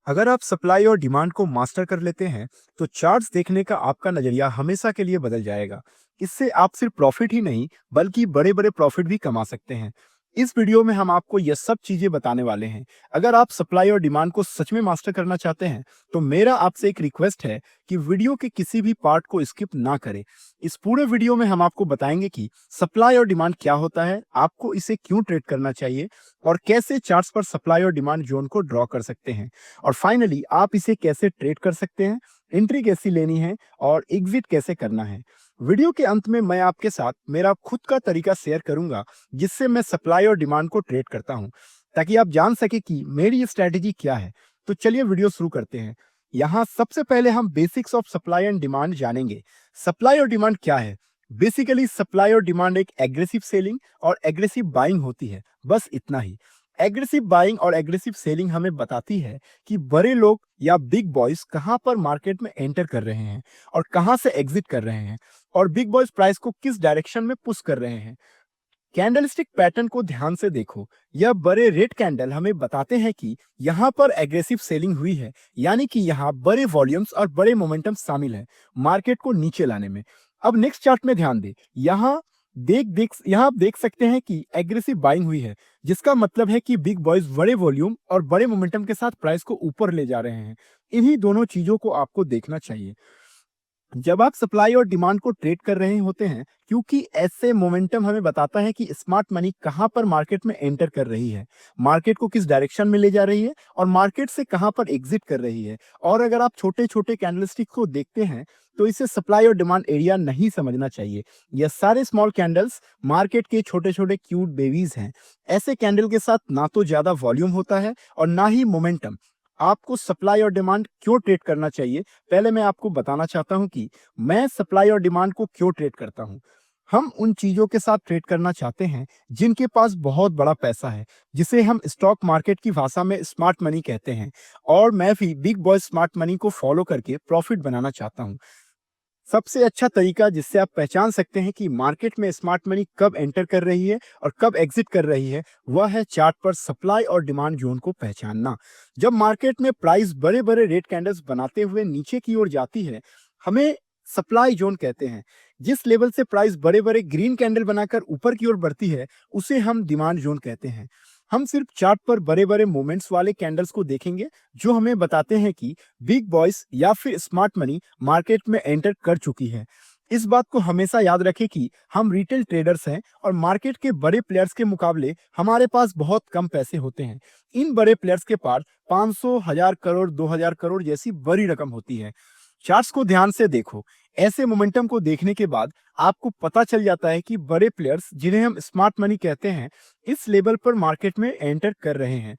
अगर आप सप्लाई और डिमांड को मास्टर कर लेते हैं, तो चार्ट्स देखने का आपका नजरिया हमेशा के लिए बदल जाएगा। इससे आप सिर्फ प्रॉफिट ही नहीं, बल्कि बड़े-बड़े प्रॉफिट भी कमा सकते हैं। इस वीडियो में हम आपको यह सब चीजें बताने वाले हैं। अगर आप सप्लाई और डिमांड को सच में मास्टर करना चाहते हैं, तो मेरा आपसे एक रिक्वेस्ट है कि वीडियो के किसी भी पार्ट को स्किप ना करें। इस पूरे वीडियो में हम आपको बताएंगे कि सप्लाई और डिमांड क्या होता है, आपको इसे क्यों ट्रेड करना चाहिए और कैसे चार्ट्स पर सप्लाई और डिमांड जोन को ड्रॉ कर सकते हैं। और फाइनली आप इसे कैसे ट्रेड कर सकते हैं, एंट्री कैसी लेनी है और एग्जिट कैसे करना है। वीडियो के अंत में मैं आपके साथ मेरा खुद का तरीका शेयर करूंगा, जिससे मैं सप्लाई और डिमांड को ट्रेड करता हूं, ताकि आप जान सके कि मेरी स्ट्रैटेजी क्या है। तो चलिए वीडियो शुरू करते हैं। यहाँ सबसे पहले हम basics of supply and demand जानेंगे। सप्लाई और डिमांड क्या है? बेसिकली सप्लाई और डिमांड एक एग्रेसिव सेलिंग और एग्रेसिव बाइंग होती है, बस इतना ही। एग्रेसिव बाइंग और एग्रेसिव सेलिंग हमें बताती है कि बड़े लोग या बिग बॉयज कहां पर मार्केट में एंटर कर रहे हैं और कहां से एग्जिट कर रहे हैं, और बिग बॉयज प्राइस को किस डायरेक्शन में पुश कर रहे हैं। कैंडलस्टिक पैटर्न को ध्यान से देखो। यह बड़े रेड कैंडल हमें बताते हैं कि यहाँ पर एग्रेसिव सेलिंग हुई है, यानी कि यहाँ बड़े वॉल्यूम्स और बड़े मोमेंटम शामिल है मार्केट को नीचे लाने में। अब नेक्स्ट चार्ट में ध्यान दें। यहाँ आप देख सकते हैं कि एग्रेसिव बाइंग हुई है, जिसका मतलब है कि बिग बॉयज बड़े वॉल्यूम और बड़े मोमेंटम के साथ प्राइस को ऊपर ले जा रहे हैं। इन्हीं दोनों चीजों को आपको देखना चाहिए जब आप सप्लाई और डिमांड को ट्रेड कर रहे होते हैं, क्योंकि ऐसे मोमेंटम हमें बताता है कि स्मार्ट मनी कहां पर मार्केट में एंटर कर रही है, मार्केट को किस डायरेक्शन में ले जा रही है और मार्केट से कहां पर एग्जिट कर रही है। और अगर आप छोटे छोटे कैंडलस्टिक को देखते हैं, तो इसे सप्लाई और डिमांड एरिया नहीं समझना चाहिए। यह सारे स्मॉल कैंडल्स मार्केट के छोटे छोटे क्यूट बेबीज हैं। ऐसे कैंडल के साथ ना तो ज्यादा वॉल्यूम होता है और ना ही मोमेंटम। आपको सप्लाई और डिमांड क्यों ट्रेड करना चाहिए, पहले मैं आपको बताना चाहता हूं कि मैं सप्लाई और डिमांड को क्यों ट्रेड करता हूं। हम उन चीजों के साथ ट्रेड करना चाहते हैं जिनके पास बहुत बड़ा पैसा है, जिसे हम स्टॉक मार्केट की भाषा में स्मार्ट मनी कहते हैं। और मैं भी बिग बॉय स्मार्ट मनी को फॉलो करके प्रॉफिट बनाना चाहता हूं। सबसे अच्छा तरीका जिससे आप पहचान सकते हैं कि मार्केट में स्मार्ट मनी कब एंटर कर रही है और कब एग्जिट कर रही है, वह है चार्ट पर सप्लाई और डिमांड जोन को पहचानना। जब मार्केट में प्राइस बड़े बड़े रेड कैंडल्स बनाते हुए नीचे की ओर जाती है, हमें सप्लाई जोन कहते हैं। जिस लेवल से प्राइस बड़े बड़े ग्रीन कैंडल बनाकर ऊपर की ओर बढ़ती है, उसे हम डिमांड जोन कहते हैं। हम सिर्फ चार्ट पर बड़े बड़े मोमेंट्स वाले कैंडल्स को देखेंगे, जो हमें बताते हैं कि बिग बॉयज या फिर स्मार्ट मनी मार्केट में एंटर कर चुकी है। इस बात को हमेशा याद रखें कि हम रिटेल ट्रेडर्स हैं और मार्केट के बड़े प्लेयर्स के मुकाबले हमारे पास बहुत कम पैसे होते हैं। इन बड़े प्लेयर्स के पास 500, 1000 करोड़, 2000 करोड़ जैसी बड़ी रकम होती है। चार्ट्स को ध्यान से देखो। ऐसे मोमेंटम को देखने के बाद आपको पता चल जाता है कि बड़े प्लेयर्स, जिन्हें हम स्मार्ट मनी कहते हैं, इस लेवल पर मार्केट में एंटर कर रहे हैं।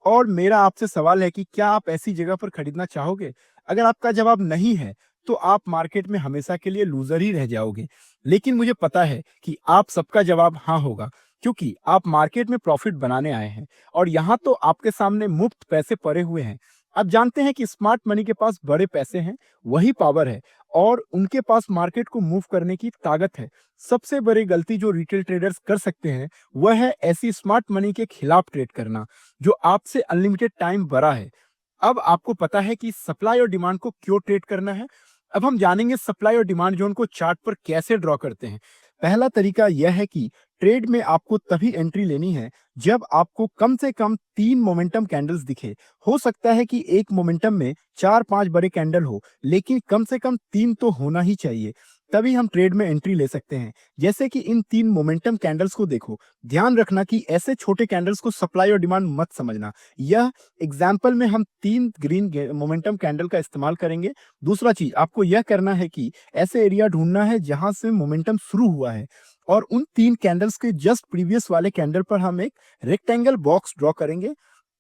और मेरा आपसे सवाल है कि क्या आप ऐसी जगह पर खरीदना चाहोगे? अगर आपका जवाब नहीं है, तो आप मार्केट में हमेशा के लिए लूजर ही रह जाओगे। लेकिन मुझे पता है कि आप सबका जवाब हाँ होगा, क्योंकि आप मार्केट में प्रॉफिट बनाने आए हैं और यहाँ तो आपके सामने मुफ्त पैसे पड़े हुए हैं। आप जानते हैं कि स्मार्ट मनी के पास बड़े पैसे हैं, वही पावर है और उनके पास मार्केट को मूव करने की ताकत है। सबसे बड़ी गलती जो रिटेल ट्रेडर्स कर सकते हैं, वह है ऐसी स्मार्ट मनी के खिलाफ ट्रेड करना, जो आपसे अनलिमिटेड टाइम बड़ा है। अब आपको पता है कि सप्लाई और डिमांड को क्यों ट्रेड करना है। अब हम जानेंगे सप्लाई और डिमांड जोन को चार्ट पर कैसे ड्रॉ करते हैं। पहला तरीका यह है कि ट्रेड में आपको तभी एंट्री लेनी है जब आपको कम से कम 3 मोमेंटम कैंडल्स दिखे। हो सकता है कि एक मोमेंटम में 4-5 बड़े कैंडल हो, लेकिन कम से कम 3 तो होना ही चाहिए, तभी हम ट्रेड में एंट्री ले सकते हैं। जैसे कि इन 3 मोमेंटम कैंडल्स को देखो। ध्यान रखना कि ऐसे छोटे कैंडल्स को सप्लाई और डिमांड मत समझना। यह एग्जाम्पल में हम 3 ग्रीन मोमेंटम कैंडल का इस्तेमाल करेंगे। दूसरा चीज आपको यह करना है कि ऐसे एरिया ढूंढना है जहां से मोमेंटम शुरू हुआ है, और उन 3 कैंडल्स के जस्ट प्रीवियस वाले कैंडल पर हम एक रेक्टेंगल बॉक्स ड्रॉ करेंगे।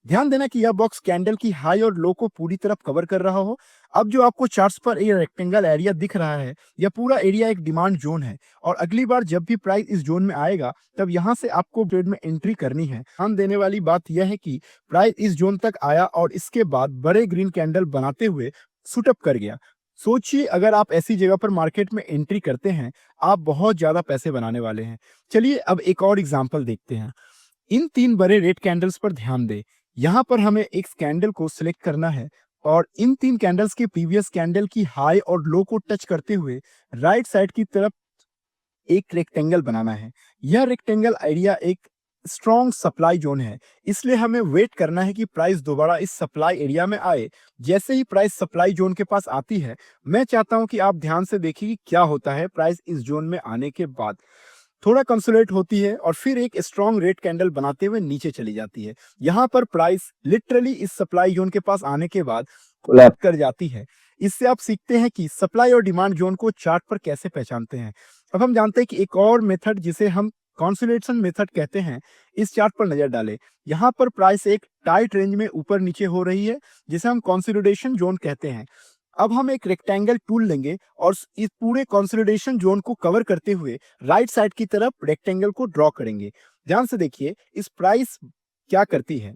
ध्यान देना कि यह बॉक्स कैंडल की हाई और लो को पूरी तरफ कवर कर रहा हो। अब जो आपको चार्ट्स पर ये रेक्टेंगल एरिया दिख रहा है, यह पूरा एरिया एक डिमांड जोन है, और अगली बार जब भी प्राइस इस जोन में आएगा, तब यहाँ से आपको ट्रेड में एंट्री करनी है। ध्यान देने वाली बात यह है कि प्राइस इस जोन तक आया और इसके बाद बड़े ग्रीन कैंडल बनाते हुए शूटअप कर गया। सोचिए, अगर आप ऐसी जगह पर मार्केट में एंट्री करते हैं, आप बहुत ज्यादा पैसे बनाने वाले हैं। चलिए अब एक और एग्जांपल देखते हैं। इन 3 बड़े रेड कैंडल्स पर ध्यान दें। यहाँ पर हमें एक कैंडल को सिलेक्ट करना है और इन 3 कैंडल्स के प्रीवियस कैंडल की हाई और लो को टच करते हुए राइट साइड की तरफ एक रेक्टेंगल बनाना है। यह रेक्टेंगल एरिया एक स्ट्रॉन्ग सप्लाई जोन है, इसलिए हमें वेट करना है कि प्राइस दोबारा इस सप्लाई एरिया में आए। जैसे ही प्राइस सप्लाई जोन के पास आती है, मैं चाहता हूं कि आप ध्यान से देखिए कि क्या होता है प्राइस इस जोन में आने के बाद। थोड़ा कंसोलिडेट होती है और फिर एक स्ट्रॉन्ग रेड कैंडल बनाते हुए नीचे चली जाती है। यहाँ पर प्राइस लिटरली इस सप्लाई जोन के पास आने के बाद कोलैप्स कर जाती है। इससे आप सीखते हैं कि सप्लाई और डिमांड जोन को चार्ट पर कैसे पहचानते हैं। अब हम जानते हैं कि एक और मेथड जिसे हम कंसोलिडेशन मेथड कहते हैं, इस चार्ट पर नजर डालें। यहाँ पर प्राइस एक टाइट रेंज में ऊपर नीचे हो रही है, जिसे हम कंसोलिडेशन जोन कहते हैं। अब हम एक रेक्टेंगल टूल लेंगे और इस पूरे कंसोलिडेशन जोन को कवर करते हुए राइट साइड की तरफ रेक्टेंगल को ड्रॉ करेंगे। ध्यान से देखिए इस प्राइस क्या करती है।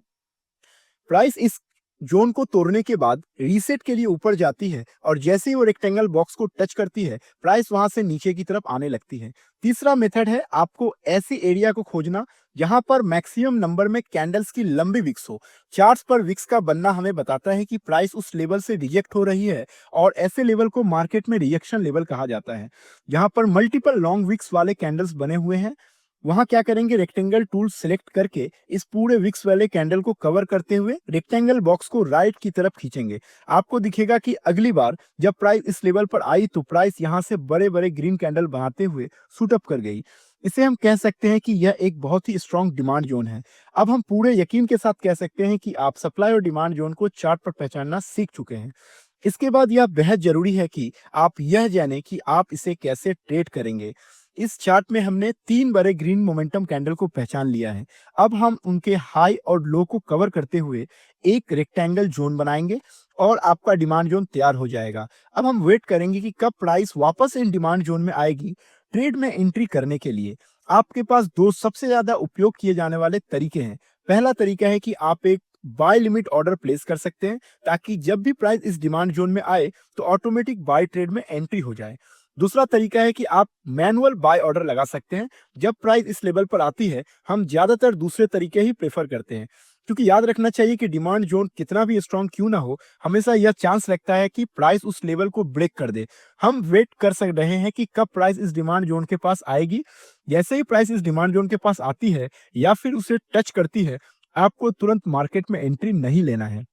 प्राइस इस जोन को तोड़ने के बाद रीसेट के लिए ऊपर जाती है और जैसे ही वो रेक्टेंगल बॉक्स को टच करती है, प्राइस वहां से नीचे की तरफ आने लगती है। तीसरा मेथड है आपको ऐसे एरिया को खोजना जहां पर मैक्सिमम नंबर में कैंडल्स की लंबी विक्स हो। चार्ट्स पर विक्स का बनना हमें बताता है कि प्राइस उस लेवल से रिजेक्ट हो रही है और ऐसे लेवल को मार्केट में रिजेक्शन लेवल कहा जाता है। जहां पर मल्टीपल लॉन्ग विक्स वाले कैंडल्स बने हुए हैं, वहां क्या करेंगे, रेक्टेंगल टूल सिलेक्ट करके इस पूरे विक्स वाले कैंडल को कवर करते हुए रेक्टेंगल बॉक्स को राइट की तरफ खींचेंगे। आपको दिखेगा कि अगली बार जब प्राइस इस लेवल पर आई तो प्राइस यहां से बड़े बड़े ग्रीन कैंडल बनाते हुए शूट अप कर गई। इसे हम कह सकते हैं कि यह एक बहुत ही स्ट्रॉन्ग डिमांड जोन है। अब हम पूरे यकीन के साथ कह सकते हैं कि आप सप्लाई और डिमांड जोन को चार्ट पर पहचानना सीख चुके हैं। इसके बाद यह बेहद जरूरी है कि आप यह जानें कि आप इसे कैसे ट्रेड करेंगे। इस चार्ट में हमने 3 बड़े ग्रीन मोमेंटम कैंडल को पहचान लिया है। अब हम उनके हाई और लो को कवर करते हुए एक रेक्टेंगल जोन बनाएंगे और आपका डिमांड जोन तैयार हो जाएगा। अब हम वेट करेंगे कि कब प्राइस वापस इन डिमांड जोन में आएगी। ट्रेड में एंट्री करने के लिए आपके पास 2 सबसे ज्यादा उपयोग किए जाने वाले तरीके हैं। पहला तरीका है कि आप एक बाय लिमिट ऑर्डर प्लेस कर सकते हैं, ताकि जब भी प्राइस इस डिमांड जोन में आए तो ऑटोमेटिक बाय ट्रेड में एंट्री हो जाए। दूसरा तरीका है कि आप मैनुअल बाय ऑर्डर लगा सकते हैं। जब प्राइस इस लेवल पर आती है, हम ज्यादातर दूसरे तरीके ही प्रेफर करते हैं, क्योंकि याद रखना चाहिए कि डिमांड जोन कितना भी स्ट्रांग क्यों ना हो, हमेशा यह चांस रहता है कि प्राइस उस लेवल को ब्रेक कर दे। हम वेट कर सक रहे हैं कि कब प्राइस इस डिमांड जोन के पास आएगी। जैसे ही प्राइस इस डिमांड जोन के पास आती है या फिर उसे टच करती है, आपको तुरंत मार्केट में एंट्री नहीं लेना है।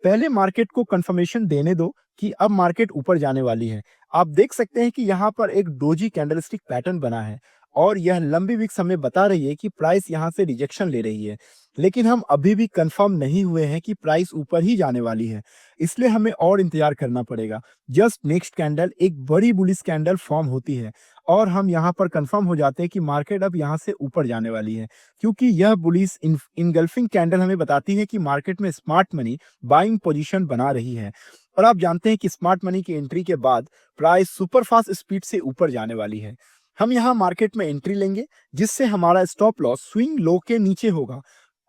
पहले मार्केट को कंफर्मेशन देने दो कि अब मार्केट ऊपर जाने वाली है। आप देख सकते हैं कि यहाँ पर एक डोजी कैंडलस्टिक पैटर्न बना है और यह लंबी विक्स हमें बता रही है कि प्राइस यहाँ से रिजेक्शन ले रही है। लेकिन हम अभी भी कंफर्म नहीं हुए हैं कि प्राइस ऊपर ही जाने वाली है, इसलिए हमें और इंतजार करना पड़ेगा। जस्ट नेक्स्ट कैंडल एक बड़ी बुलिश कैंडल फॉर्म होती है और हम यहाँ पर कंफर्म हो जाते हैं कि मार्केट अब यहाँ से ऊपर जाने वाली है, क्योंकि यह बुलिश इनगल्फिंग कैंडल हमें बताती है कि मार्केट में स्मार्ट मनी बाइंग पोजीशन बना रही है। और आप जानते हैं कि स्मार्ट मनी की एंट्री के बाद प्राइस सुपर फास्ट स्पीड से ऊपर जाने वाली है। हम यहाँ मार्केट में एंट्री लेंगे, जिससे हमारा स्टॉप लॉस स्विंग लो के नीचे होगा।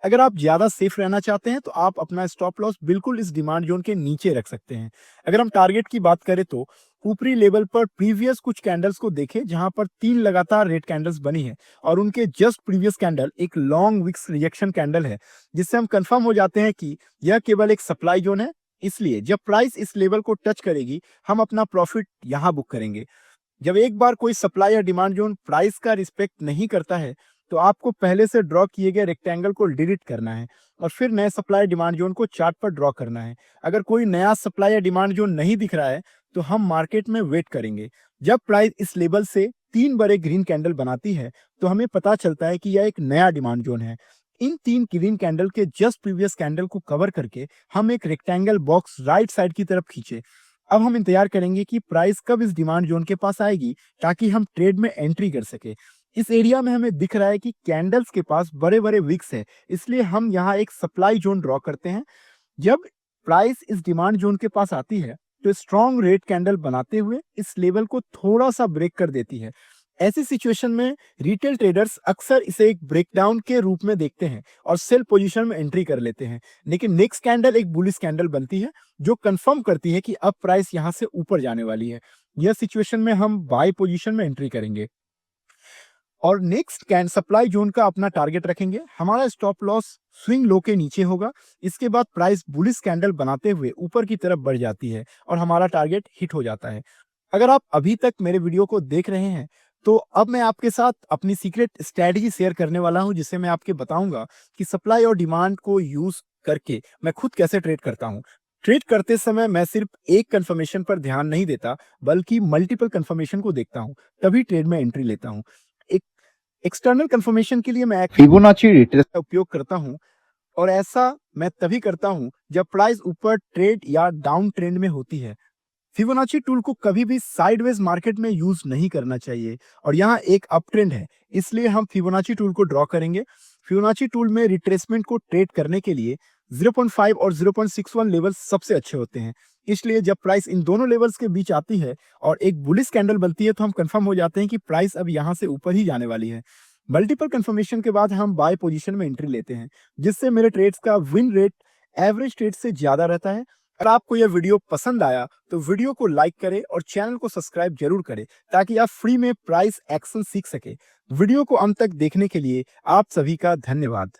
अगर आप ज्यादा सेफ रहना चाहते हैं तो आप अपना स्टॉप लॉस बिल्कुल इस डिमांड जोन के नीचे रख सकते हैं। अगर हम टारगेट की बात करें तो ऊपरी लेवल पर प्रीवियस कुछ कैंडल्स को देखें, जहां पर 3 लगातार रेड कैंडल्स बनी है और उनके जस्ट प्रीवियस कैंडल एक लॉन्ग विक्स रिजेक्शन कैंडल है, जिससे हम कंफर्म हो जाते हैं कि यह केवल एक सप्लाई जोन है। इसलिए जब प्राइस इस लेवल को टच करेगी, हम अपना प्रॉफिट यहाँ बुक करेंगे। जब एक बार कोई सप्लाई या डिमांड जोन प्राइस का रिस्पेक्ट नहीं करता है, तो आपको पहले से ड्रॉ किए गए रेक्टेंगल को डिलीट करना है और फिर नए सप्लाई डिमांड जोन को चार्ट पर ड्रॉ करना है। अगर कोई नया सप्लाई या डिमांड जोन नहीं दिख रहा है, तो हम मार्केट में वेट करेंगे। जब प्राइस इस लेवल से 3 बड़े ग्रीन कैंडल बनाती है, तो हमें पता चलता है कि यह एक नया डिमांड जोन है। इन 3 ग्रीन कैंडल के जस्ट प्रीवियस कैंडल को कवर करके हम एक रेक्टेंगल बॉक्स राइट साइड की तरफ खींचे। अब हम इंतजार करेंगे कि प्राइस कब इस डिमांड जोन के पास आएगी, ताकि हम ट्रेड में एंट्री कर सके। इस एरिया में हमें दिख रहा है कि कैंडल्स के पास बड़े बड़े विक्स है, इसलिए हम यहाँ एक सप्लाई जोन ड्रॉ करते हैं। जब प्राइस इस डिमांड जोन के पास आती है, तो स्ट्रॉन्ग रेड कैंडल बनाते हुए इस लेवल को थोड़ा सा ब्रेक कर देती है। ऐसी सिचुएशन में रिटेल ट्रेडर्स अक्सर इसे एक ब्रेकडाउन के रूप में देखते हैं और सेल पोजीशन में एंट्री कर लेते हैं। लेकिन नेक्स्ट कैंडल एक बुलिश कैंडल बनती है, जो कंफर्म करती है कि अब प्राइस यहां से ऊपर जाने वाली है। यह सिचुएशन में हम बाय पोजीशन में एंट्री करेंगे। और नेक्स्ट कैन सप्लाई जोन का अपना टारगेट रखेंगे। हमारा स्टॉप लॉस स्विंग लो के नीचे होगा। इसके बाद प्राइस बुलिश कैंडल बनाते हुए ऊपर की तरफ बढ़ जाती है और हमारा टारगेट हिट हो जाता है। अगर आप अभी तक मेरे वीडियो को देख रहे हैं तो अब मैं आपके साथ अपनी सीक्रेट स्ट्रेटजी शेयर करने वाला हूं, जिससे मैं आपके बताऊंगा कि सप्लाई और डिमांड को यूज करके मैं खुद कैसे ट्रेड करता हूं। ट्रेड करते समय मैं सिर्फ एक कंफर्मेशन पर ध्यान नहीं देता, बल्कि मल्टीपल कंफर्मेशन को देखता हूं, तभी ट्रेड में एंट्री लेता हूं। एक एक्सटर्नल कंफर्मेशन के लिए मैं फिबोनाची रिट्रेस का उपयोग करता हूं, और ऐसा मैं तभी करता हूं जब प्राइस ऊपर ट्रेड या डाउन ट्रेंड में होती है। फिबोनाची टूल को कभी भी साइडवेज मार्केट में यूज नहीं करना चाहिए, और यहाँ एक अप ट्रेंड है, इसलिए हम फिबोनाची टूल को ड्रॉ करेंगे। फिबोनाची टूल में रिट्रेसमेंट को ट्रेड करने के लिए 0.5 और 0.61 लेवल्स सबसे अच्छे होते हैं। इसलिए जब प्राइस इन दोनों लेवल्स के बीच आती है और एक बुलिश कैंडल बनती है तो हम कंफर्म हो जाते हैं कि प्राइस अब यहाँ से ऊपर ही जाने वाली है। मल्टीपल कंफर्मेशन के बाद हम बाय पोजीशन में एंट्री लेते हैं, जिससे मेरे ट्रेड्स का विन रेट एवरेज ट्रेड से ज्यादा रहता है। अगर आपको यह वीडियो पसंद आया तो वीडियो को लाइक करें और चैनल को सब्सक्राइब जरूर करें, ताकि आप फ्री में प्राइस एक्शन सीख सके। वीडियो को अंत तक देखने के लिए आप सभी का धन्यवाद।